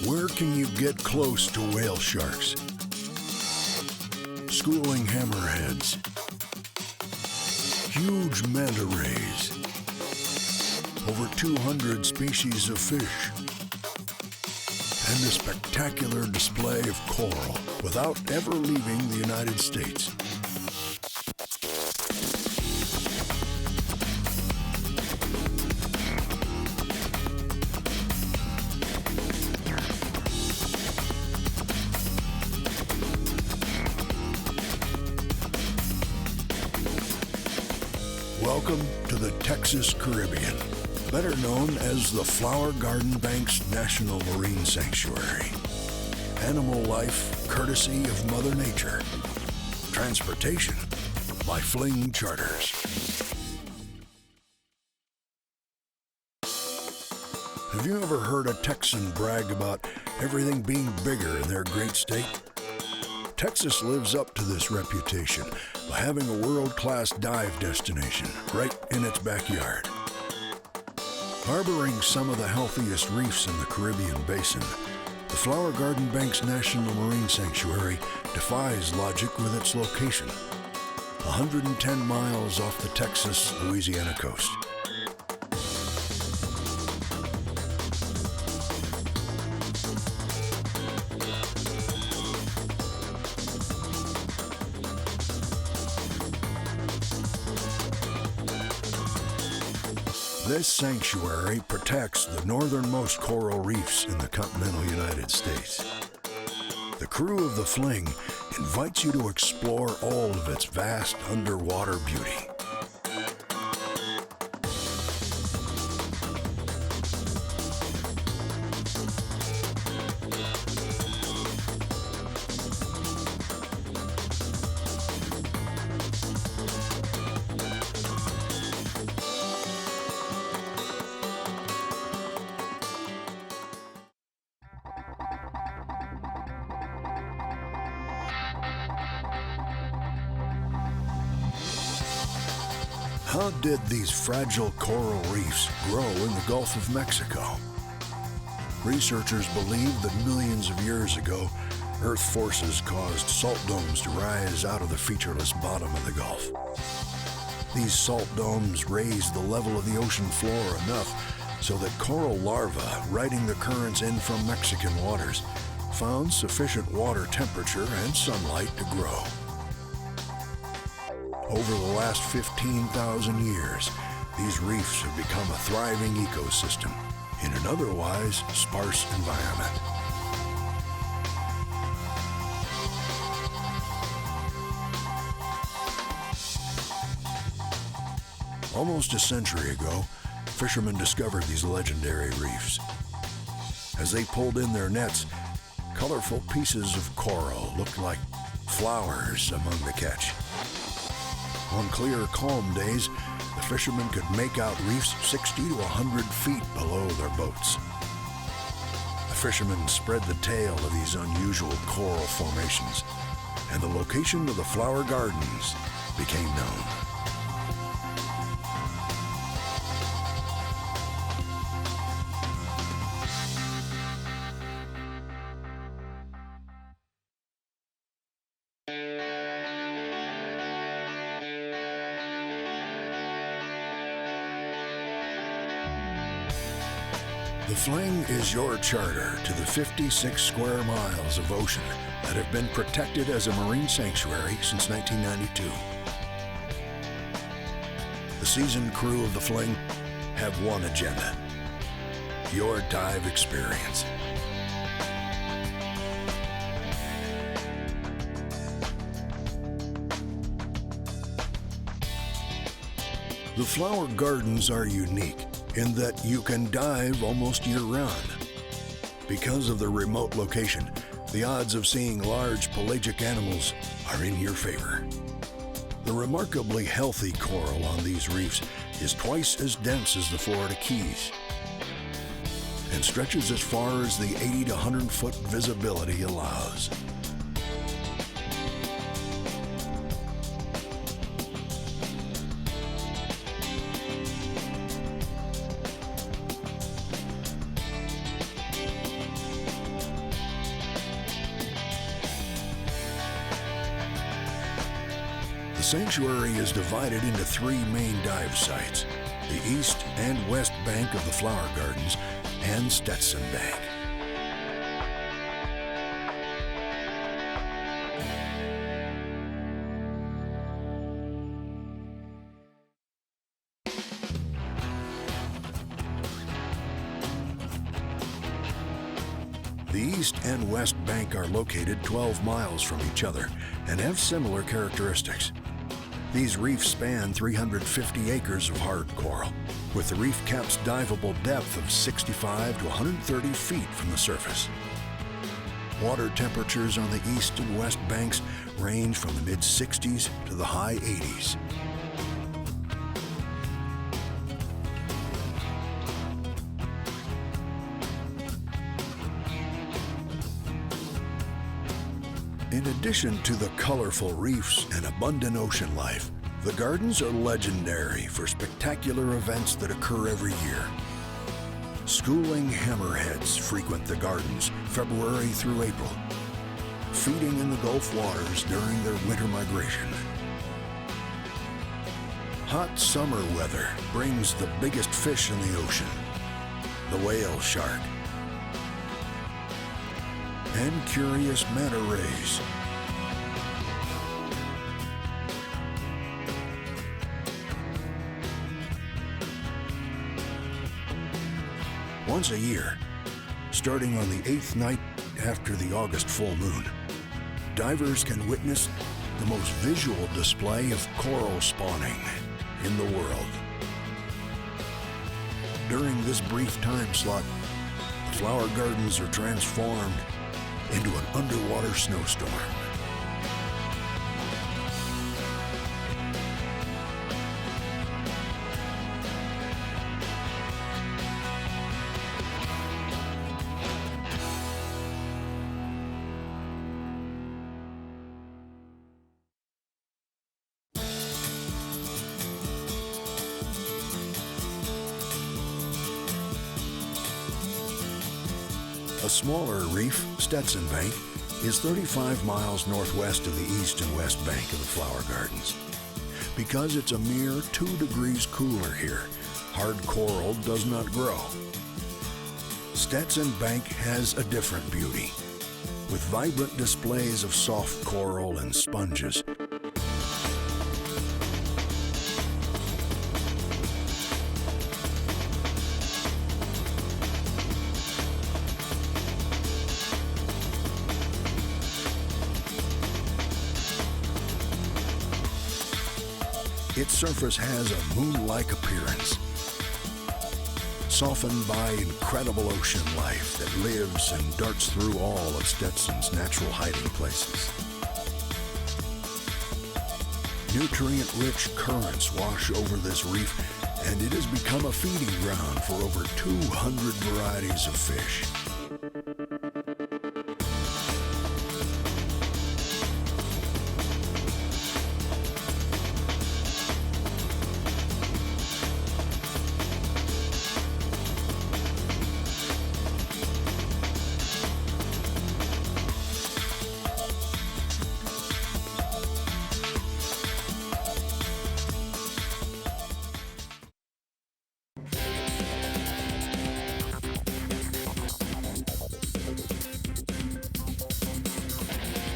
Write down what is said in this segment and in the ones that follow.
Where can you get close to whale sharks? Schooling hammerheads, huge manta rays, over 200 species of fish, and a spectacular display of coral without ever leaving the United States. Welcome to the Texas Caribbean, better known as the Flower Garden Banks National Marine Sanctuary. Animal life courtesy of Mother Nature. Transportation by Fling Charters. Have you ever heard a Texan brag about everything being bigger in their great state? Texas lives up to this reputation by having a world-class dive destination right in its backyard. Harboring some of the healthiest reefs in the Caribbean basin, the Flower Garden Banks National Marine Sanctuary defies logic with its location, 110 miles off the Texas-Louisiana coast. This sanctuary protects the northernmost coral reefs in the continental United States. The crew of the Fling invites you to explore all of its vast underwater beauty. How did these fragile coral reefs grow in the Gulf of Mexico? Researchers believe that millions of years ago, Earth forces caused salt domes to rise out of the featureless bottom of the Gulf. These salt domes raised the level of the ocean floor enough so that coral larvae riding the currents in from Mexican waters found sufficient water temperature and sunlight to grow. Over the last 15,000 years, these reefs have become a thriving ecosystem in an otherwise sparse environment. Almost a century ago, fishermen discovered these legendary reefs. As they pulled in their nets, colorful pieces of coral looked like flowers among the catch. On clear, calm days, the fishermen could make out reefs 60 to 100 feet below their boats. The fishermen spread the tale of these unusual coral formations, and the location of the flower gardens became known. The Fling is your charter to the 56 square miles of ocean that have been protected as a marine sanctuary since 1992. The seasoned crew of the Fling have one agenda: your dive experience. The flower gardens are unique in that you can dive almost year-round. Because of the remote location, the odds of seeing large pelagic animals are in your favor. The remarkably healthy coral on these reefs is twice as dense as the Florida Keys and stretches as far as the 80 to 100-foot visibility allows. The sanctuary is divided into three main dive sites: the east and west bank of the Flower Gardens and Stetson Bank. The east and west bank are located 12 miles from each other and have similar characteristics. These reefs span 350 acres of hard coral, with the reef cap's diveable depth of 65 to 130 feet from the surface. Water temperatures on the east and west banks range from the mid-60s to the high 80s. In addition to the colorful reefs and abundant ocean life, the gardens are legendary for spectacular events that occur every year. Schooling hammerheads frequent the gardens February through April, feeding in the Gulf waters during their winter migration. Hot summer weather brings the biggest fish in the ocean, the whale shark, and curious manta rays. Once a year, starting on the 8th night after the August full moon, divers can witness the most visual display of coral spawning in the world. During this brief time slot, the Flower Gardens are transformed into an underwater snowstorm. A smaller reef, Stetson Bank, is 35 miles northwest of the east and west bank of the Flower Gardens. Because it's a mere 2 degrees cooler here, hard coral does not grow. Stetson Bank has a different beauty, with vibrant displays of soft coral and sponges. Its surface has a moon-like appearance, softened by incredible ocean life that lives and darts through all of Stetson's natural hiding places. Nutrient-rich currents wash over this reef, and it has become a feeding ground for over 200 varieties of fish.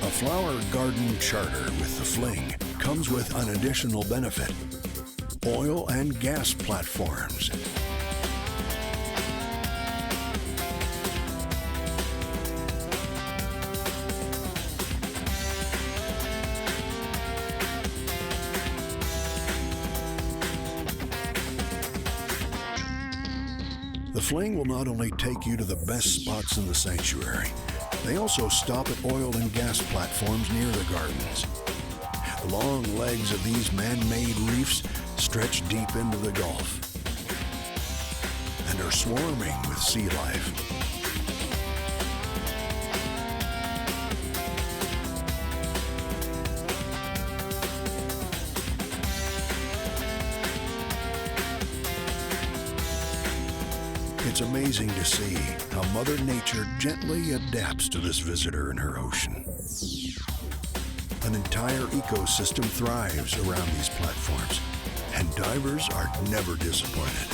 A flower garden charter with the Fling comes with an additional benefit: oil and gas platforms. The Fling will not only take you to the best spots in the sanctuary, they also stop at oil and gas platforms near the gardens. The long legs of these man-made reefs stretch deep into the Gulf and are swarming with sea life. It's amazing to see how Mother Nature gently adapts to this visitor in her ocean. An entire ecosystem thrives around these platforms, and divers are never disappointed.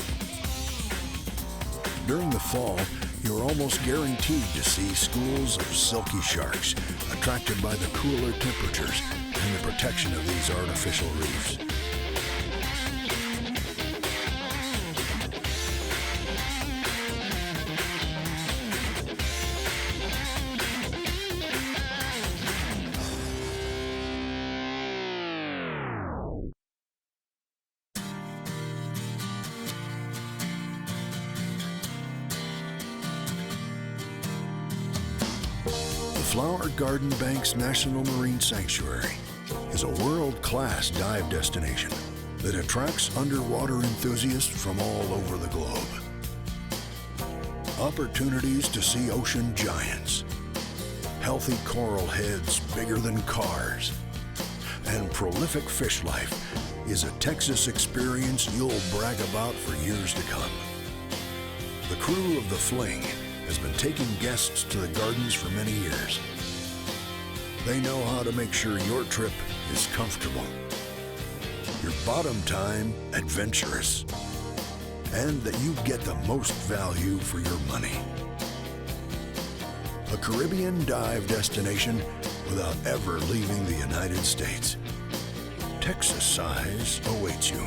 During the fall, you're almost guaranteed to see schools of silky sharks attracted by the cooler temperatures and the protection of these artificial reefs. The Flower Garden Banks National Marine Sanctuary is a world-class dive destination that attracts underwater enthusiasts from all over the globe. Opportunities to see ocean giants, healthy coral heads bigger than cars, and prolific fish life is a Texas experience you'll brag about for years to come. The crew of the Fling has been taking guests to the gardens for many years. They know how to make sure your trip is comfortable, your bottom time adventurous, and that you get the most value for your money. A Caribbean dive destination without ever leaving the United States. Texas size awaits you.